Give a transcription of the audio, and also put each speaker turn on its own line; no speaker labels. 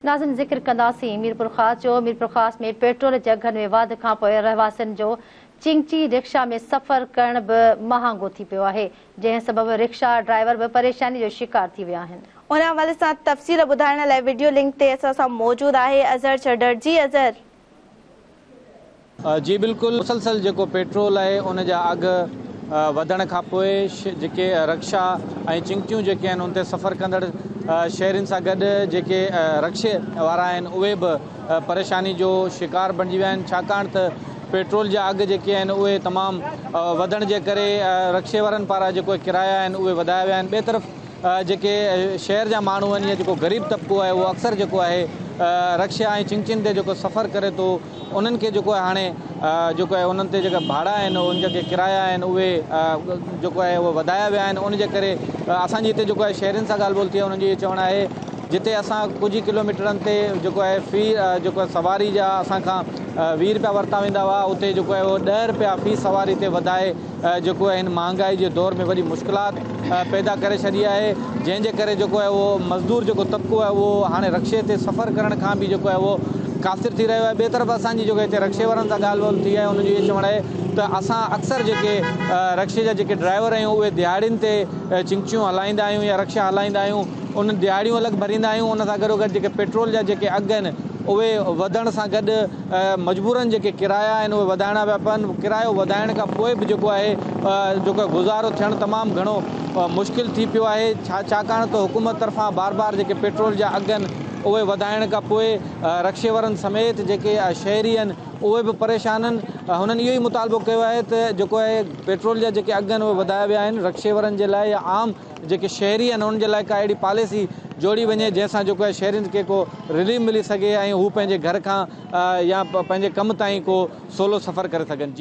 नाज़िन ज़िक्र कंदासीं मीरपुर ख़ास में पेट्रोल जे अघनि में वाध खां पोइ रहवासियुनि जो चिंची रिक्शा में सफ़र करण बि महांगो थी पियो आहे, जंहिं सबबि रिक्शा ड्राइवर बि परेशानी जो शिकार थी विया आहिनि।
उन हवाले सां तफ़सील ॿुधाइण लाइ वीडियो लिंक ते असां सां मौजूद आहे अज़हर छडर। जी अज़हर।
जी बिल्कुलु, मुसलसल जेको पेट्रोल आहे उन जा अघ वधण खां पोइ जेके रिक्शा ऐं चिंकियूं जेके आहिनि उन ते सफ़र कंदड़ शहरनि सां गॾु जेके रिक्शे वारा आहिनि उहे बि परेशानी जो शिकार बणिजी विया आहिनि, छाकाणि त पेट्रोल जा अघ जेके आहिनि उहे तमामु वधण जे करे रिक्शे वारनि पारां जेको किराया आहिनि उहे वधाया विया आहिनि। ॿिए तरफ़ जेके शहर जा माण्हू आहिनि या जेको ग़रीब तबिको आहे उहो अक्सर जेको आहे रिक्शा ऐं चिंचियुनि ते जेको सफ़र करे थो उन्हनि खे जेको आहे हाणे जेको आहे उन्हनि ते जेका भाड़ा आहिनि उन जेके किराया आहिनि उहे जेको आहे उहे वधाया विया आहिनि। उन जे करे असांजे हिते जेको आहे शहरनि सां ॻाल्हि ॿोल थी आहे, उन्हनि जो इहो चवणु आहे जिते असां कुझु ई किलोमीटरनि ते जेको आहे फ़ी जेको आहे सवारी जा असांखां 20 रुपया वरिता वेंदा हुआ, उते जेको आहे उहो 10 रुपया फ़ी सवारी ते वधाए जेको आहे हिन महांगाई जे दौर में वॾी मुश्किलात पैदा करे छॾी आहे, जंहिंजे करे जेको आहे उहो मज़दूर जेको तबिको आहे उहो हाणे रिक्शे ते सफ़र करण खां बि जेको आहे उहो कासिर थी रहियो आहे। ॿिए तरफ़ असांजी जेको हिते रिक्शे वारनि सां ॻाल्हि ॿोल थी आहे, उन्हनि जो इहो चवणु आहे त असां अक्सर जेके रिक्शे जा जेके ड्राइवर आहियूं उहे दिहाड़ियुनि ते चिंचियूं हलाईंदा आहियूं या रिक्शा हलाईंदा आहियूं, उन दिहाड़ियूं अलॻि भरींदा आहियूं। उन सां गॾोगॾु जेके पेट्रोल जा जेके अघ आहिनि उहे वधण सां गॾु मजबूरनि जेके किराया आहिनि उहे वधाइणा पिया पवनि। किरायो वधाइण खां पोइ बि जेको आहे जेको गुज़ारो थियणु तमामु घणो मुश्किल थी पियो आहे, छाकाणि त हुकूमत तरफ़ां बार बार जेके पेट्रोल जा अघ आहिनि उहे वधाइण खां पोइ रिक्शे वारनि समेत जेके शहरी आहिनि उहे बि परेशान आहिनि। हुननि इहो ई मुतालबो कयो आहे त जेको आहे पेट्रोल जा जेके अघ आहिनि उहे वधाया विया आहिनि, रिक्शे वारनि जे लाइ या आम जेके शहरी आहिनि उन्हनि जे लाइ का अहिड़ी पॉलिसी जोड़ी वञे जंहिंसां जेको आहे शहरियुनि खे को रिलीफ मिली सघे ऐं हू पंहिंजे घर खां या पंहिंजे कम ताईं को सवलो सफ़र करे सघनि। जी।